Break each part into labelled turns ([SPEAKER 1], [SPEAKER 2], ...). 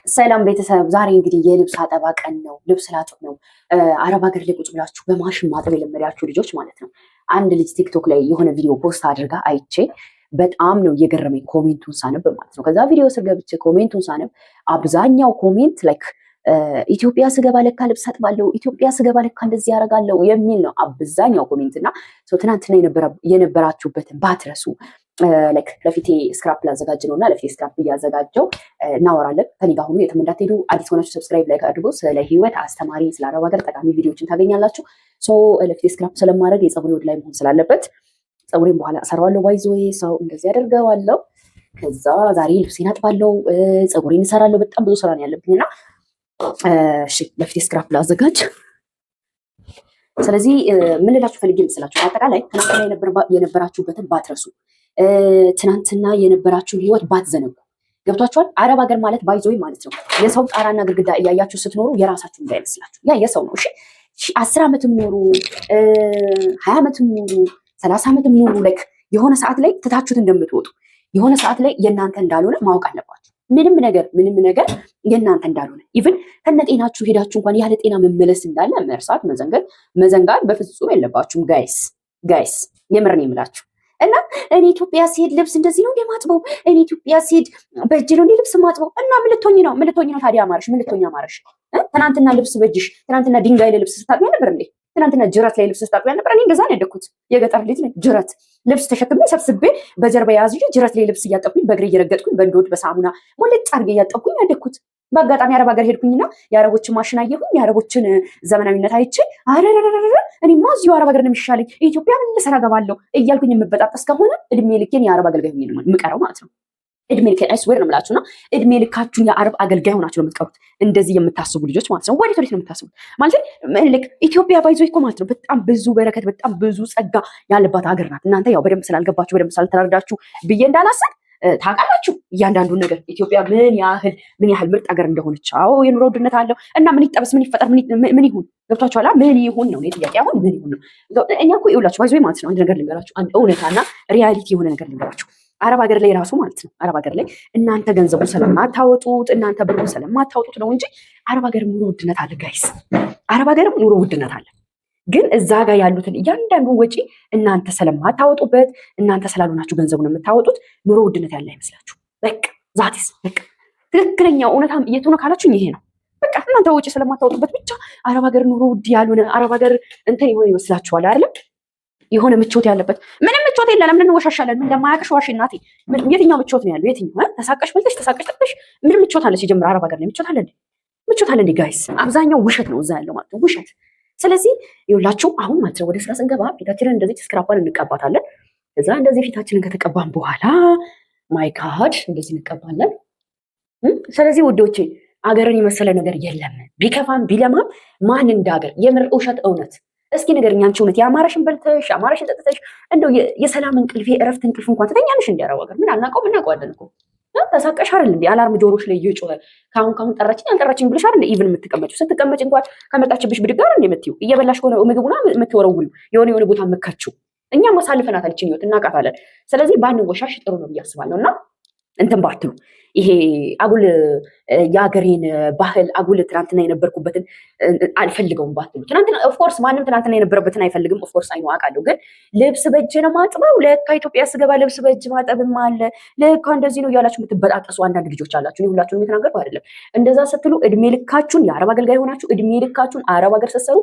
[SPEAKER 1] ሰላም ቤተሰብ፣ ዛሬ እንግዲህ የልብስ አጠባ ቀን ነው። ልብስ ላጥብ ነው። አረብ ሀገር ላይ ቁጭ ብላችሁ በማሽን ማጠብ የለመዳችሁ ልጆች ማለት ነው። አንድ ልጅ ቲክቶክ ላይ የሆነ ቪዲዮ ፖስት አድርጋ አይቼ በጣም ነው እየገረመኝ ኮሜንቱን ሳነብ ማለት ነው። ከዛ ቪዲዮ ስር ገብቼ ኮሜንቱን ሳነብ አብዛኛው ኮሜንት ላይክ ኢትዮጵያ ስገባ ለካ ልብስ አጥባለሁ፣ ኢትዮጵያ ስገባ ለካ እንደዚህ ያደርጋለሁ የሚል ነው አብዛኛው ኮሜንት። እና ትናንትና የነበራችሁበትን ባትረሱ ላይክ ለፊቴ ስክራፕ ላዘጋጅ ነው እና ለፊቴ ስክራፕ እያዘጋጀው እናወራለን። ከኔ ጋር ሁኑ፣ የትም እንዳትሄዱ። አዲስ ሆናችሁ ሰብስክራይብ ላይክ አድርጎ ስለ ህይወት አስተማሪ ስለ አረብ ሀገር ጠቃሚ ቪዲዮዎችን ታገኛላችሁ። ለፊቴ ስክራፕ ስለማድረግ የፀጉሬ ወደ ላይ መሆን ስላለበት ፀጉሬን በኋላ እሰራዋለሁ። ባይዞዬ ሰው እንደዚህ አደርገዋለሁ። ከዛ ዛሬ ልብሴን አጥባለሁ፣ ፀጉሬን እሰራለሁ። በጣም ብዙ ስራ ነው ያለብኝና እሺ ለፊቴ ስክራፕ ላዘጋጅ። ስለዚህ ምን ልላችሁ ፈልጌ መስላችሁ አጠቃላይ ትናንትና የነበራችሁበትን ባትረሱ፣ ትናንትና የነበራችሁን ህይወት ባትዘነጉ። ገብቷችኋል? አረብ ሀገር ማለት ባይዞይ ማለት ነው የሰው ጣራና ግድግዳ እያያችሁ ስትኖሩ የራሳችሁ እንዳይመስላችሁ። ያ የሰው ነው። እሺ 10 ዓመትም ኖሩ 20 ዓመትም ኖሩ 30 ዓመትም ኖሩ ላይክ የሆነ ሰዓት ላይ ትታችሁት እንደምትወጡ የሆነ ሰዓት ላይ የእናንተ እንዳልሆነ ማወቅ አለባችሁ። ምንም ነገር የእናንተ እንዳልሆነ ኢቭን ከነጤናችሁ ሄዳችሁ እንኳን ያለ ጤና መመለስ እንዳለ መርሳት መዘንጋት በፍጹም የለባችሁም ጋይስ የምር ነው የምላችሁ። እና እኔ ኢትዮጵያ ሲሄድ ልብስ እንደዚህ ነው እንደማጥበው፣ እኔ ኢትዮጵያ ሲሄድ በእጅ ነው ልብስ ማጥበው። እና ምን ልትሆኚ ነው ታዲያ? አማረሽ? ምን ልትሆኚ አማረሽ? ትናንትና ልብስ በእጅሽ፣ ትናንትና ድንጋይ ላይ ልብስ ስታጥቢ ነበር እንዴ? ትናንትና ጅረት ላይ ልብስ ስታጥቢ ነበር? እኔ እንደዛ ነው ያደግኩት። የገጠር ልጅ ነኝ። ጅረት ልብስ ተሸክሜ ሰብስቤ በጀርባ ያዝ ጅረት ላይ ልብስ እያጠብኩኝ በእግሬ እየረገጥኩኝ በእንዶድ በሳሙና ሞልጭ አድርጌ እያጠብኩኝ ያደግኩት። በአጋጣሚ አረብ ሀገር ሄድኩኝና የአረቦችን ማሽን አየሁኝ፣ የአረቦችን ዘመናዊነት አይቼ አረረረረ እኔማ እዚሁ አረብ ሀገር ነው የሚሻለኝ፣ ኢትዮጵያ ምን ልሰራ ገባለሁ እያልኩኝ የምበጣጠስ ከሆነ እድሜ ልኬን የአረብ አገልጋይ ሆኜ ነው የምቀረው ማለት ነው። እድሜ ልኬን አይስዌር ነው የምላችሁና እድሜ ልካችሁን የአረብ አገልጋይ ሆናችሁ ነው የምትቀሩት። እንደዚህ የምታስቡ ልጆች ማለት ነው። ወዴት ነው የምታስቡት? ማለት ኢትዮጵያ ባይዞ እኮ ማለት ነው በጣም ብዙ በረከት በጣም ብዙ ጸጋ ያለባት ሀገር ናት። እናንተ ያው በደንብ ስላልገባችሁ በደንብ ስላልተረዳችሁ ብዬ እንዳላሰብ ታውቃላችሁ እያንዳንዱን ነገር ኢትዮጵያ ምን ያህል ምርጥ ሀገር እንደሆነች። አዎ የኑሮ ውድነት አለው እና ምን ይጠበስ ምን ይፈጠር ምን ይሁን ገብቷችኋል? ምን ይሁን ነው ጥያቄ። አሁን ምን ይሁን ነው እኛ እኮ ይውላችሁ ባይዞ ማለት ነው። አንድ ነገር ልንገራችሁ፣ አንድ እውነታና ሪያሊቲ የሆነ ነገር ልንገራችሁ። አረብ ሀገር ላይ ራሱ ማለት ነው አረብ ሀገር ላይ እናንተ ገንዘቡን ስለማታወጡት እናንተ ብሩን ስለማታወጡት ነው እንጂ አረብ ሀገር ኑሮ ውድነት አለ ጋይስ። አረብ ሀገርም ኑሮ ውድነት አለ። ግን እዛ ጋር ያሉትን እያንዳንዱ ወጪ እናንተ ስለማታወጡበት እናንተ ስላልሆናችሁ ገንዘቡን የምታወጡት ኑሮ ውድነት ያለ አይመስላችሁ። በቃ ዛቲስ በቃ ትክክለኛው እውነታም እየተሆነ ካላችሁ ይሄ ነው። በቃ እናንተ ወጪ ስለማታወጡበት ብቻ አረብ ሀገር ኑሮ ውድ ያልሆነ አረብ ሀገር እንትን ይሆን ይመስላችኋል አይደለም? የሆነ ምቾት ያለበት ምንም ምቾት የለንም። ምን እንወሻሻለን? ምን እንደማያውቅሽ ዋሽ እናቴ። የትኛው ምቾት ነው ያለው? የትኛው ተሳቀሽ በልተሽ ተሳቀሽ ጠጥተሽ ምን ምቾት አለ? ሲጀምር አረብ ሀገር ላይ ምቾት አለ እንዴ ጋይስ? አብዛኛው ውሸት ነው እዛ ያለው ማለት ነው ውሸት። ስለዚህ ይኸውላችሁ አሁን ማለት ነው ወደ ስራ ስንገባ ፊታችንን እንደዚህ ስክራፓን እንቀባታለን። ከዛ እንደዚህ ፊታችንን ከተቀባን በኋላ ማይ ጋድ እንደዚህ እንቀባለን። ስለዚህ ውዶቼ አገርን የመሰለ ነገር የለም። ቢከፋም ቢለማም ማን እንደ ሀገር የምር ውሸት እውነት እስኪ ንገረኝ አንቺ እውነት የአማረሽን በልተሽ የአማረሽን ጠጥተሽ እንደው የሰላም እንቅልፍ የእረፍት እንቅልፍ እንኳን ትተኛለሽ? እንዲያረው ሀገር ምን እናውቀዋለን እኮ ተሳቀሽ አይደል እንዴ? አላርም ጆሮሽ ላይ እየጮኸ ካሁን ጠራችኝ አልጠራችኝ ብለሽ አይደል ኢቭን የምትቀመጪው? ስትቀመጭ እንኳን ከመጣችብሽ ብድግ አይደል የምትይው? እየበላሽ ከሆነ ምግቡና የምትወረውሪው የሆነ ቦታ መካችው። እኛ ማሳልፈናታል ይችን ህይወት እናውቃታለን። ስለዚህ ባንወሻሽ ጥሩ ነው ብዬ አስባለሁ። እና እንትን ባትሉ ይሄ አጉል የሀገሬን ባህል አጉል ትናንትና የነበርኩበትን አልፈልገውም ባትሉ። ትናንትና ኦፍኮርስ ማንም ትናንትና የነበረበትን አይፈልግም። ኦፍኮርስ አይኖ አውቃለሁ። ግን ልብስ በእጅ ነው ማጥበው፣ ለካ ኢትዮጵያ ስገባ ልብስ በእጅ ማጠብም አለ፣ ለካ እንደዚህ ነው እያላችሁ የምትበጣጠሱ አንዳንድ ልጆች አላችሁ። እኔ ሁላችሁንም የተናገርኩ አይደለም። እንደዛ ስትሉ እድሜ ልካችሁን የአረብ አገልጋይ ሆናችሁ እድሜ ልካችሁን አረብ ሀገር ስትሰሩ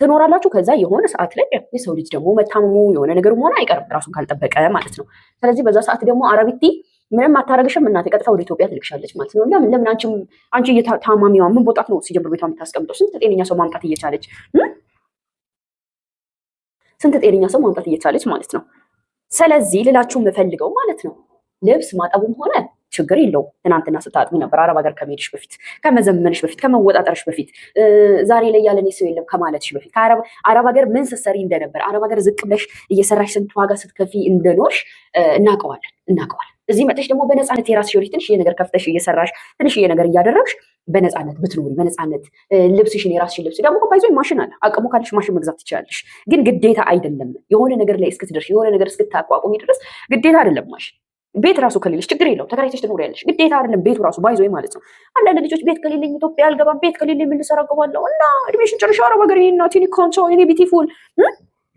[SPEAKER 1] ትኖራላችሁ። ከዛ የሆነ ሰዓት ላይ የሰው ልጅ ደግሞ መታመሙ የሆነ ነገር መሆን አይቀርም ራሱን ካልጠበቀ ማለት ነው። ስለዚህ በዛ ሰዓት ደግሞ አረቢቲ ምንም አታረግሽም እናቴ ቀጥታ ወደ ኢትዮጵያ ትልክሻለች ማለት ነው። ለምን አንቺ ታማሚዋ ምን ቦጣት ነው ሲጀምር ቤቷ የምታስቀምጠው? ስንት ጤነኛ ሰው ማምጣት እየቻለች ማለት ነው። ስለዚህ ልላችሁ የምፈልገው ማለት ነው ልብስ ማጠቡም ሆነ ችግር የለውም። ትናንትና ስታጥቢ ነበር አረብ ሀገር ከመሄድሽ በፊት ከመዘመንሽ በፊት ከመወጣጠርሽ በፊት ዛሬ ላይ ያለኔ ሰው የለም ከማለትሽ በፊት አረብ ሀገር ምን ስትሰሪ እንደነበር አረብ ሀገር ዝቅ ብለሽ እየሰራሽ ስንት ዋጋ ስትከፊ እንደኖርሽ እናውቀዋለን። እዚህ መጥተሽ ደግሞ በነፃነት የራስሽ ወሪ ትንሽዬ ነገር ከፍተሽ እየሰራሽ ትንሽዬ ነገር እያደረግሽ በነፃነት ብትኖሪ በነፃነት ልብስሽን የራስሽን ልብስ ደግሞ ባይዞ ማሽን አለ። አቅሙ ካለሽ ማሽን መግዛት ትችላለሽ። ግን ግዴታ አይደለም። የሆነ ነገር ላይ እስክትደርሽ የሆነ ነገር እስክታቋቁሚ ድረስ ግዴታ አይደለም ማሽን። ቤት ራሱ ከሌለሽ ችግር የለውም ተከራይተሽ ትኖሪያለሽ። ግዴታ አይደለም ቤቱ ራሱ ባይዞይ ማለት ነው። አንዳንድ ልጆች ቤት ከሌለኝ ኢትዮጵያ አልገባም፣ ቤት ከሌለኝ ምን ልሰራ እገባለሁ እና እድሜሽን ጨርሻ አረብ ሀገር እናት ኒ ኮንሶ ኒ ቢቲፉል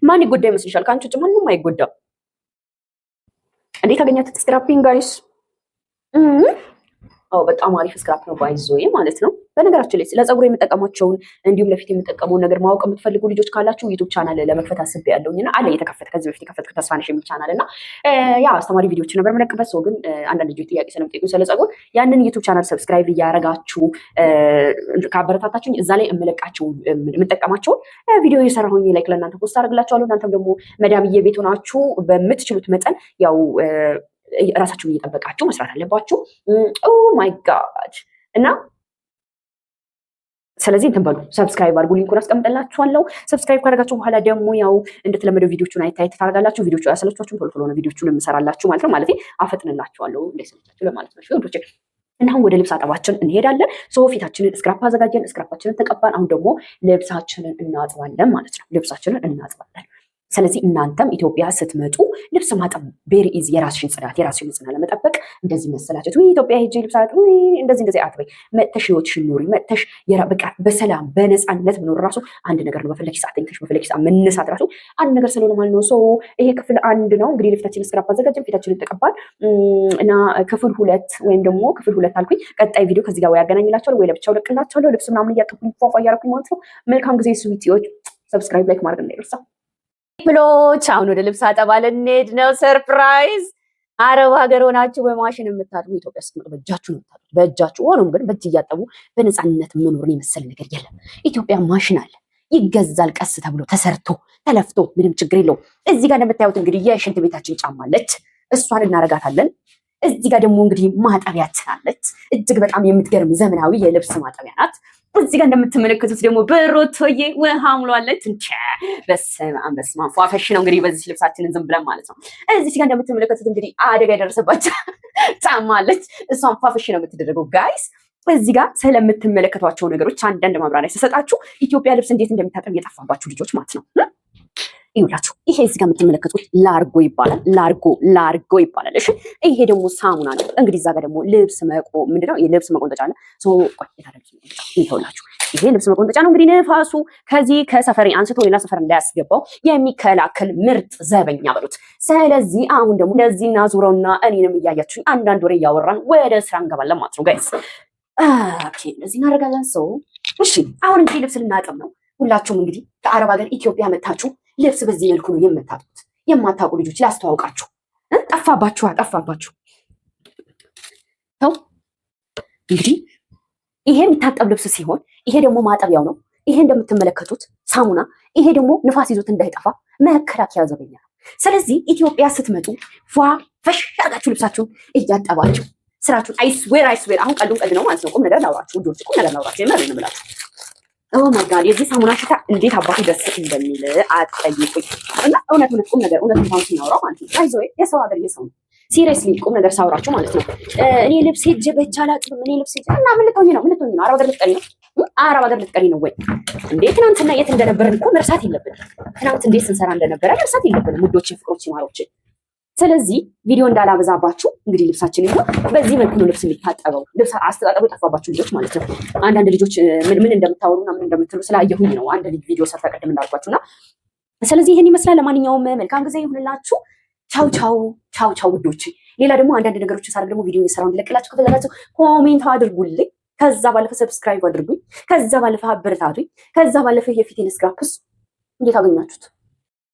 [SPEAKER 1] ማን ይጎዳ ይመስልሻል? ከአንቺ ውጭ ማንም አይጎዳም። እንዴት አገኛችሁት ስክራፒንግ ጋይስ? በጣም አሪፍ ስክራፕ ነው ባይዞይ ማለት ነው። በነገራችን ላይ ስለ ፀጉር የምጠቀማቸውን እንዲሁም ለፊት የምጠቀመውን ነገር ማወቅ የምትፈልጉ ልጆች ካላችሁ ዩቱብ ቻናል ለመክፈት አስቤያለሁኝና አለ የተከፈተ ከዚህ በፊት የከፈትኩት ተስፋነሽ የሚል ቻናል እና ያ አስተማሪ ቪዲዮዎች ነበር የምለቅበት። ሰው ግን አንዳንድ ልጆች ጥያቄ ስለምጠይቁኝ ስለ ፀጉር ያንን ዩቱብ ቻናል ሰብስክራይብ እያደረጋችሁ ካበረታታችሁኝ እዛ ላይ የምጠቀማቸውን ቪዲዮ እየሰራሁኝ ላይክ ለእናንተ ፖስት አደርግላችኋለሁ። እናንተም ደግሞ መዳምዬ ቤት ሆናችሁ በምትችሉት መጠን ያው ራሳችሁን እየጠበቃችሁ መስራት አለባችሁ። ኦ ማይ ጋድ እና ስለዚህ እንትን በሉ ሰብስክራይብ አድርጉ። ሊንኩን አስቀምጥላችኋለሁ። ሰብስክራይብ ካደረጋችሁ በኋላ ደግሞ ያው እንደተለመደው ቪዲዮቹን አይታይት ታደርጋላችሁ። ቪዲዮቹ ያሰለቻችሁን ቶሎ ቶሎ ነው ቪዲዮቹን የምሰራላችሁ ማለት ነው። ማለት አፈጥንላችኋለሁ እንዳይሰለቻችሁ ለማለት ነው ወንዶች። እና አሁን ወደ ልብስ አጠባችን እንሄዳለን። ፊታችንን ስክራፕ አዘጋጀን፣ ስክራፓችንን ተቀባን። አሁን ደግሞ ልብሳችንን እናጥባለን ማለት ነው። ልብሳችንን እናጥባለን። ስለዚህ እናንተም ኢትዮጵያ ስትመጡ ልብስ ማጠብ ቬሪ ኢዚ። የራስሽን ጽዳት የራስሽን ንጽህና ለመጠበቅ እንደዚህ መሰላቸት ወይ ኢትዮጵያ ሄጄ ልብስ አጥብ እንደዚህ አትበይ። መጥተሽ ህይወትሽን ኑሪ። መጥተሽ በቃ በሰላም በነፃነት መኖር ራሱ አንድ ነገር ነው። በፈለግሽ ሰዓት ተኝተሽ በፈለግሽ ሰዓት መነሳት ራሱ አንድ ነገር ስለሆነ ማለት ነው። ይሄ ክፍል 1 ነው እንግዲህ ለፊታችን ስክራፕ አዘጋጀን፣ ፊታችንን ተቀባን እና ክፍል 2 ወይም ደግሞ ክፍል 2 አልኩኝ። ቀጣይ ቪዲዮ ከዚህ ጋር ወይ ያገናኝላችኋለሁ ወይ ለብቻው ለቅላችኋለሁ። ልብስ ምናምን እያጠብኩኝ ፏፏ እያደረኩኝ ማለት ነው። መልካም ጊዜ ስዊቲዎች። ሰብስክራይብ ላይክ ማድረግ እንዳይረሳ ብሎች። አሁን ወደ ልብስ አጠባ ልንሄድ ነው። ሰርፕራይዝ! አረብ ሀገር ሆናችሁ በማሽን የምታጥቡ ኢትዮጵያ ስትመጡ በእጃችሁ ነው የምታጥቡት፣ በእጃችሁ። ሆኖም ግን በእጅ እያጠቡ በነፃነት መኖርን የመሰለ ነገር የለም። ኢትዮጵያ ማሽን አለ፣ ይገዛል፣ ቀስ ተብሎ ተሰርቶ ተለፍቶ፣ ምንም ችግር የለውም። እዚህ ጋር እንደምታዩት እንግዲህ የሽንት ቤታችን ጫማ አለች፣ እሷን እናረጋታለን። እዚህ ጋር ደግሞ እንግዲህ ማጠቢያ ትናለች፣ እጅግ በጣም የምትገርም ዘመናዊ የልብስ ማጠቢያ ናት። እዚህ ጋር እንደምትመለከቱት ደግሞ በሮቶዬ ውሃ ሙሏለች። በስመ አብ ፏፈሽ ነው እንግዲህ በዚህ ልብሳችንን ዝም ብለን ማለት ነው። እዚህ ጋር እንደምትመለከቱት እንግዲህ አደጋ የደረሰባቸው ጫማ አለች፣ እሷን ፏፈሽ ነው የምትደረገው ጋይስ። እዚህ ጋር ስለምትመለከቷቸው ነገሮች አንዳንድ ማብራሪያ ስሰጣችሁ ኢትዮጵያ ልብስ እንዴት እንደምታጠብ የጠፋባችሁ ልጆች ማለት ነው። ይኸውላችሁ ይሄ እዚህ ጋር የምትመለከቱት ላርጎ ይባላል። ላርጎ ይባላል። እሺ ይሄ ደግሞ ሳሙና ነው። እንግዲህ እዛ ጋር ደግሞ ልብስ ምንድነው የልብስ መቆንጠጫ አለ። ይኸውላችሁ ይሄ ልብስ መቆንጠጫ ነው። እንግዲህ ንፋሱ ከዚህ ከሰፈሬ አንስቶ ሌላ ሰፈር እንዳያስገባው የሚከላከል ምርጥ ዘበኛ በሉት። ስለዚህ አሁን ደግሞ እንደዚህ እናዙረውና እኔንም እያያችሁኝ አንዳንድ ወሬ እያወራን ወደ ስራ እንገባለን ማለት ነው ጋይስ። ኦኬ እንደዚህ እናደርጋለን። እሺ አሁን እንግዲህ ልብስ ልናጥብ ነው። ሁላችሁም እንግዲህ ከአረብ ሀገር ኢትዮጵያ መታችሁ ልብስ በዚህ መልኩ ነው የምታጥቡት። የማታውቁ ልጆች ላስተዋውቃችሁ። ጠፋባችሁ። እንግዲህ ይሄ የሚታጠብ ልብስ ሲሆን ይሄ ደግሞ ማጠቢያው ነው። ይሄ እንደምትመለከቱት ሳሙና፣ ይሄ ደግሞ ንፋስ ይዞት እንዳይጠፋ መከላከያ ዘበኛ ነው። ስለዚህ ኢትዮጵያ ስትመጡ ፈሽ አድርጋችሁ ልብሳችሁን እያጠባችሁ ስራችሁን አይስዌር አሁን ቀልዱን ቀልድ ነው ማለት ነው። ቁም ነገር ላውራችሁ ውዶች፣ ቁም ነገር ላውራችሁ የምሬን ነው የምላችሁ። ኦ ማይ ጋድ የዚህ ሳሙና ሽታ እንዴት አባቱ ደስ እንደሚል አትጠይቁኝ። እና እውነት ቁም ነገር እንኳን ሲናወራው ማለት ነው። አይዞ የሰው ሀገር የሰው ነው። ሲሪየስሊ ቁም ነገር ሳውራችሁ ማለት ነው። እኔ ልብስ ሄጄ በእጅ አላጥብም። እኔ ልብስ ሄጄ እና ምን ልትሆኚ ነው? አረብ ሀገር ልትቀሪ ነው ወይ እንዴ? ትናንትና የት እንደነበረን እኮ መርሳት የለብንም። ትናንት እንዴት ስንሰራ እንደነበረ መርሳት የለብንም ውዶች፣ ፍቅሮች፣ ማሮች። ስለዚህ ቪዲዮ እንዳላበዛባችሁ እንግዲህ ልብሳችን ይሁን በዚህ መልኩ ነው ልብስ የሚታጠበው። ልብስ አስተጣጠቡ የጠፋባችሁ ልጆች ማለት ነው። አንዳንድ ልጆች ምን እንደምታወሩና ምን እንደምትሉ ስላየሁኝ ነው አንድ ልጅ ቪዲዮ ሰርታ ቀደም እንዳልኳችሁና ስለዚህ ይሄን ይመስላል። ለማንኛውም መልካም ጊዜ ይሁንላችሁ። ቻው ውዶች። ሌላ ደግሞ አንዳንድ ነገሮችን ሳደርግ ደግሞ ቪዲዮ እየሰራሁ እንድለቅላችሁ ከፈለጋችሁ ኮሜንት አድርጉልኝ። ከዛ ባለፈ ሰብስክራይብ አድርጉኝ። ከዛ ባለፈ አበረታቱኝ። ከዛ ባለፈ የፊቴን ስክራፕስ እንዴት አገኛችሁት?